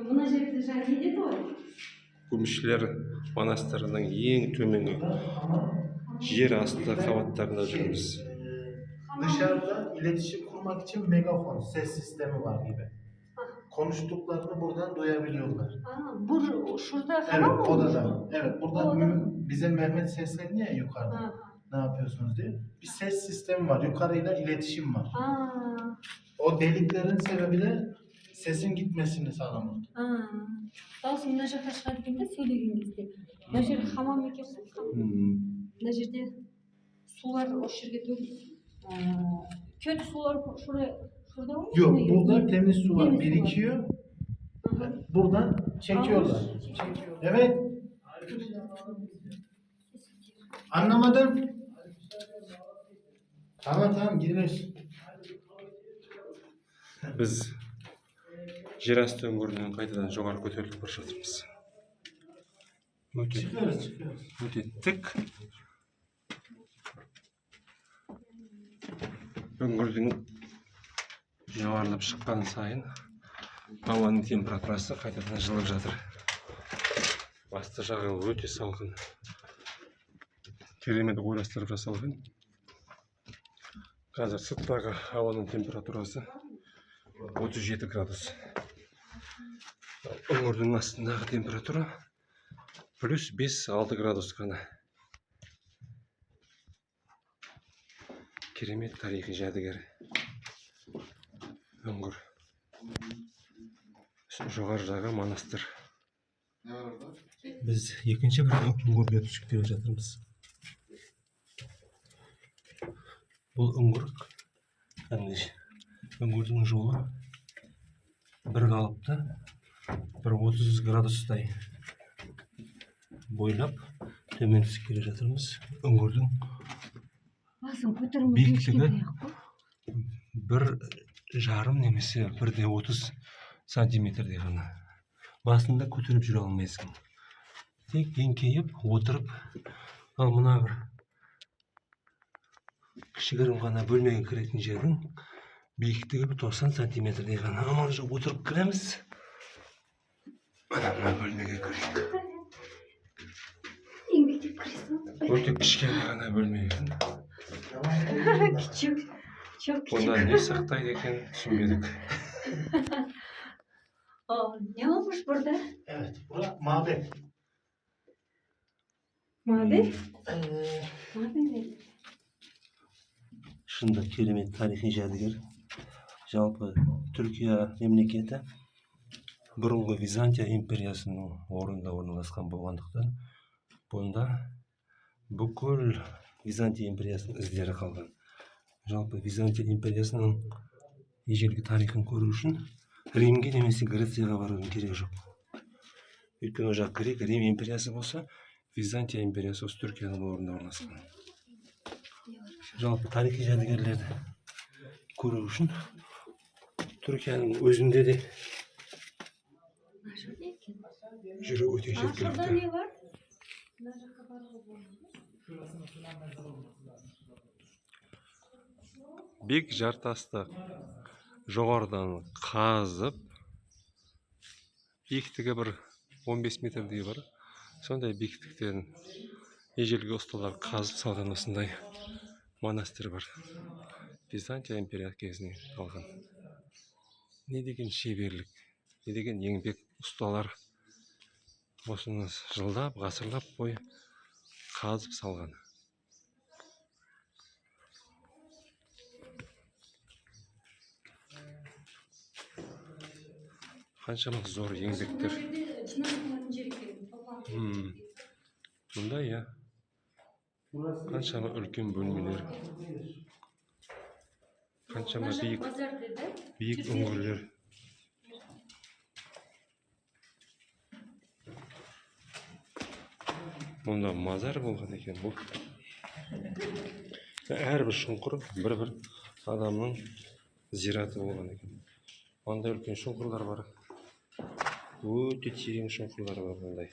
Mına жерде жаңа не деді ғой? Күмішлер монастырының ең төменгі жер асты қабаттарында жүрміз. Dışarıda iletişim kurmak için megafon, ses sistemi var gibi. Konuştuklarını buradan duyabiliyorlar. Şurada Evet, hamam mı olmuş? odada. Evet, buradan bize Mehmet sesleniyor ya yukarıda. Ne yapıyorsunuz diye. Bir ses sistemi var. Yukarıyla iletişim var. O deliklerin sebebi de sesin gitmesini sağlamak. Дауыс мына жаққа шығады екен да сөйлеген кезде. Мына жер хамам екен ғой. Мына жерде сулар осы жерге төгіліп. Kötü sular şurada mı? Yok, burada temiz sular birikiyor. Buradan çekiyorlar. Evet. Anlamadım. Tamam giriyoruz. Biz жер асты өңірінен қайтадан жоғары көтеріліп бара жатырмыз. Өте тік. Өңірдің жоғарылап шыққан сайын ауаның температурасы қайтадан жылып жатыр. Басты жағы өте салқын. Керемет ойластырып жасалған. Қазір сырттағы ауаның температурасы 37 градус. Өңірдің астындағы температура плюс 5-6 градус қана. Керемет тарихи жәдігер өңір. Жоғары жағы монастыр. Біз екінші бір өңірге түсіп келе жатырмыз. Бұл өңір өңірдің жолы бір қалыпты, бір 30 градустай бойлап төмен түсіп келе жатырмыз. Өңірдің биіктігі 1,5 немесе 1,30 сантиметрдей ғана. Басында көтеріп жүре алмайсың. Тек еңкейіп, отырып, ал мына бір кішігірім ғана бөлмеге кіретін жердің биіктігі 90 сантиметрдей ғана. Аман жоқ отырып кіреміз. Мына бөлмеге кірейік. Еңбектеп кіресің. Өте кішкене ғана бөлме екен. Küçük. Çok küçük. Онда не сақтайды екен түсінбедік. Ne olmuş burada? Evet, burası mabet. Mabet? Mabet. Шынында керемет тарихи жәдігер. Жалпы Түркия мемлекеті бұрынғы Византия империясының орнында орналасқан болғандықтан, бұнда бүкіл Византия империясының іздері қалған. Жалпы Византия империясының ежелгі тарихын көру үшін Римге немесе Грецияға барудың керегі жоқ. Өйткені жақ Грек, Рим империясы болса, Византия империясы осы Түркияның орнында орналасқан. Жалпы тарихи жәдігерлерді көру үшін Түркияның өзінде де жүру өте жеткілікті. Бек жартасты жоғарыдан қазып, биіктігі бір 15 метрдей бар. Сондай биіктіктен ежелгі ұсталар қазып салған осындай монастыр бар. Византия империя кезінен қалған. Не деген шеберлік, не деген еңбек ұсталар осыны жылдап, ғасырлап бойы қазып салған. Қаншама зор еңбектер. Мұнда я қаншама үлкен бөлмелер, қаншама биік үңгірлер. Мұнда мазар болған екен бұл. Әрбір шұңқыр бір-бір адамның зираты болған екен. Онда үлкен шұңқырлар бар. Өте терең шұңқырлар бар бұндай.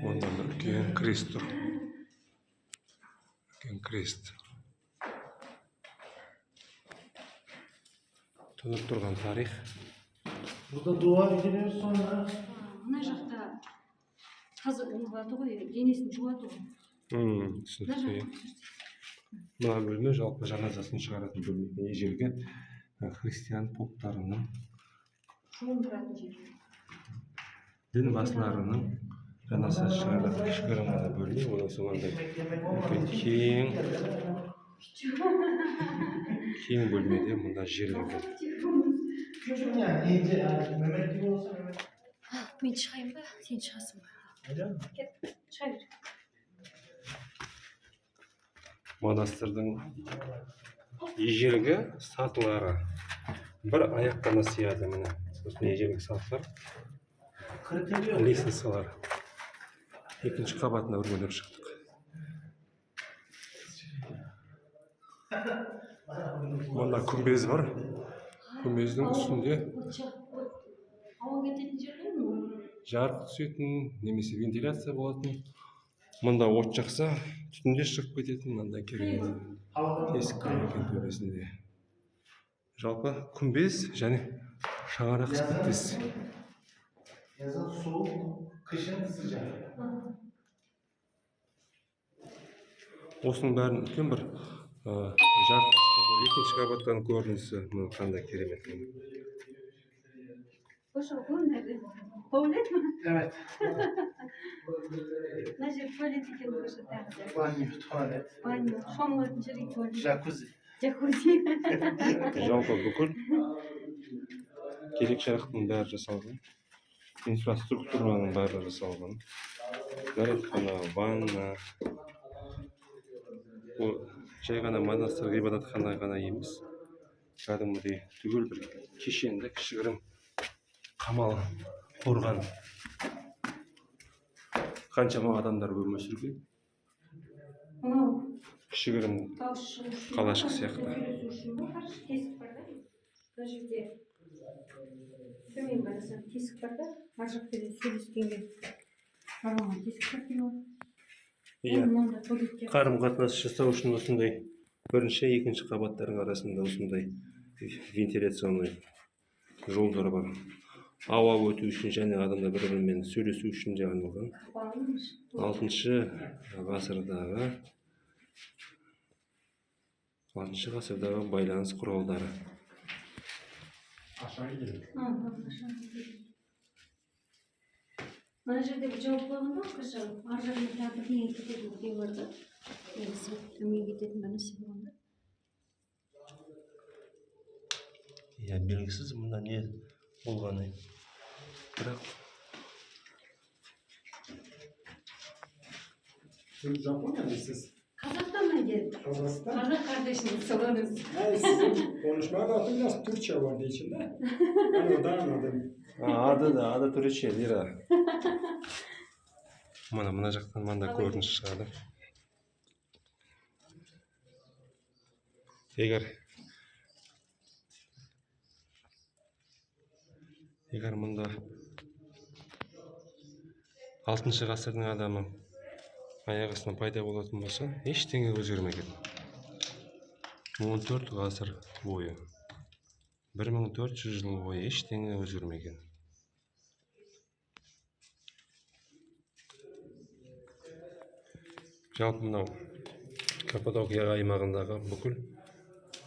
Онда үлкен крест тұр. Үлкен крест. тұнып тұрған тарих. Burada dua edilir sonra Мына жақта таза болады ғой, денесін жуады ғой. Түсінікті. Мына бөлме жалпы жаназасын шығаратын бөлме. Ежелгі христиан поптарының, Жуындыратын жер. дін басыларының жаназасын шығаратын кішігірім ғана бөлме. Оның соңында кең бөлмеде мұнда жерленген. çocuğum yani iyice yani Mehmet gibi olsa Mehmet. Мен шығайын ба, сен шығасың ба? Öyle mi? Кет, шыға бер. Монастырдың ежелгі сатылары бір аяқ қана сияды. Міне осындай ежелгі сатылар, Kırık ediyor. лестницалар. Екінші қабатына өрмелеп шықтық. Мұнда күмбез бар. Күмбездің үстінде Ауа кететін жерлер ме? жарық түсетін, немесе вентиляция болатын. Мұнда от жақса, түтінде шығып кететін. Мынандай керемет тесік бар екен төбесінде. Жалпы күмбез және шаңырақ іспеттес. Yazın soğuk, kışın sıcak. Осының бәрін үлкен бір жарық екінші қабаттан көрінісі. Мына қандай керемет. Пошел, бұл nerede? Tuvalet mi? Evet. Мына жер туалет екен көші тағы. Banyo, tuvalet, Баня, шомылатын жерге туалет. jacuzzi. Джакузи. Жалпы бүкіл керек жарақтың бәрі жасалған. Инфраструктураның бәрі жасалған. Дәретхана, ванна. Бұл жай ғана монастыр ғибадатхана ғана емес. Кәдімгідей түгел бір кешенді кішігірім қамал қорған. Қаншама адамдар өмір сүрген. Кішігірім қалашық сияқты. Тесік бар да? Мына жерде төмен қарасаң тесік бар да? Ар жақпен сөйлескенге арналған тесік бар екен ғой. Мында туалетке. Қарым-қатынас жасау үшін осындай бірінші, екінші қабаттардың арасында осындай вентиляционный жолдар бар. Ауа өту үшін және адамдар бір-бірімен сөйлесу үшін де арналған. 6 ғасырдағы байланыс құралдары. Мына жерде бір жауап болған ба, қашан? Ар жағында тағы бірдеңе кететін бірдеңе бар да? Негізі төмен кететін бір нәрсе болғанда. Иә, белгісіз мұнда не болғаны. Бірақ Siz Japonya'dasınız. Қазақстаннан келдік. Kazakistan. Қазақ kardeşimiz соларыз. Yani sizin konuşmaya baktım biraz Türkçe vardı içinde. Ben oradan anladım. Ады түрече, Лира. Мына жақтан мында көрініс шығады. Егер мұнда 6 ғасырдың адамы аяқ астынан пайда болатын болса, ештеңе өзгермеген. 14 ғасыр бойы, 1400 жыл бойы ештеңе өзгермеген. Жалпы мынау Каппадокия аймағындағы бүкіл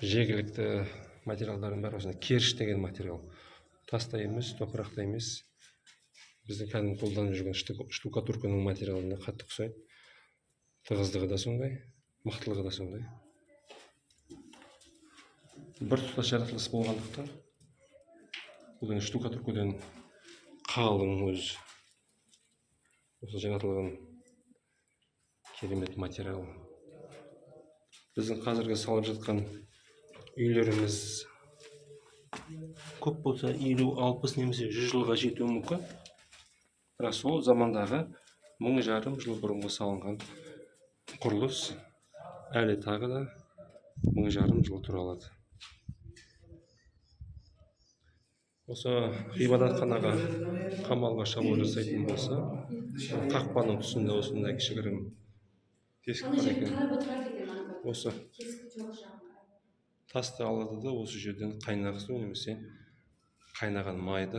жергілікті материалдардың бәрі осындай керіш деген материал. Таста емес, топырақта емес. Біздің кәдімгі қолданып жүрген штукатурканың материалына қатты ұқсайды. Тығыздығы да сондай, мықтылығы да сондай. Бір тұтас жаратылыс болғандықтан, бұл штукатуркадан қалың өз осы жаратылған керемет материал. Біздің қазіргі салып жатқан үйлеріміз көп болса 50-60 немесе 100 жылға жетуі мүмкін. Бірақ сол замандағы 1500 жыл бұрынғы салынған құрылыс әлі тағы да 1500 жыл тұра алады. Осы ғибадатханаға қамалға шабуыл жасайтын болса, қақпаның тұсында осындай кішігірім тесік бар екен. Осы тасты алады да осы жерден қайнақ су немесе қайнаған майды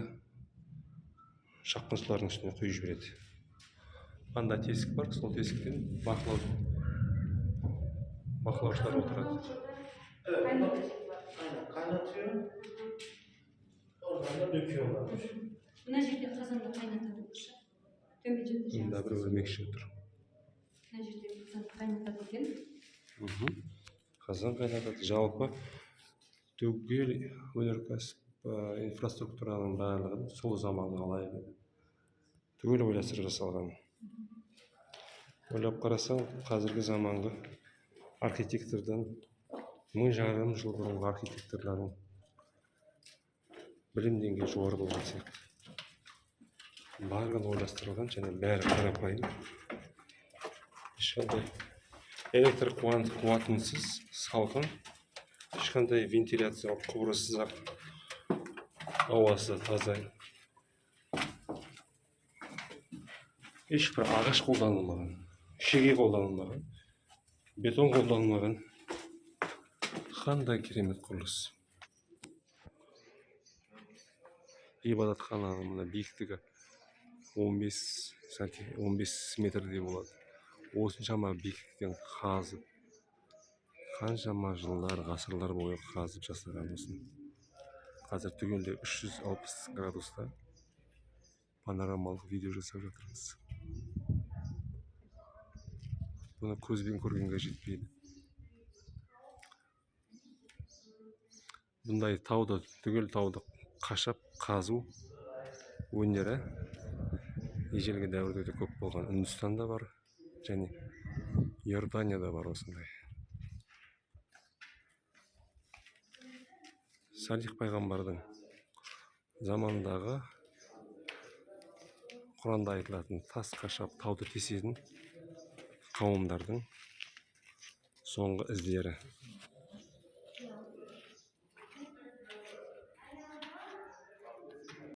шапқыншылардың үстіне құйып жібереді. Анда тесік бар, сол тесіктен бақылаушылар отырады. Evet, aynen kaynatıyor. Oradan da döküyorlar. Мына жерде қазанда қайнатады болшы. Төмен жерде Мында жағасыз. бір өрмекші отыр. Мына жерде қазан қайнатады екен. Қазан қайнатады. Жалпы түгел өнеркәсіп инфраструктураның барлығын сол заманға лайық еді. Түгел ойластырып жасалған. Ойлап қарасаң, қазіргі заманғы архитектордан 1000 жыл бұрынғы архитекторлардың білім деңгейі жоғары болған сияқты. Барлығы ойластырылған және бәрі қарапайым. Ешқандай электр қуатынсыз, салқын, ешқандай вентиляциялық құбырсыз ақ ауасы таза. Ешбір ағаш қолданылмаған, шеге қолданылмаған, бетон қолданылмаған. Қандай керемет құрылыс. Ғибадатхананың мына биіктігі 15 метрдей болады. Осыншама биіктіктен қазып, қаншама жылдар, ғасырлар бойы қазып жасаған осыны. Қазір түгелде 360 градуста панорамалық видео жасап жатырмыз. Бұны көзбен көргенге жетпейді. Бұндай тауды, түгел тауды қашап қазу өнері ежелгі дәуірде де көп болған. Үндістанда бар және Иорданияда бар осындай. Салих пайғамбардың замандағы Құранда айтылатын тас қашап тауды тесетін қауымдардың соңғы іздері.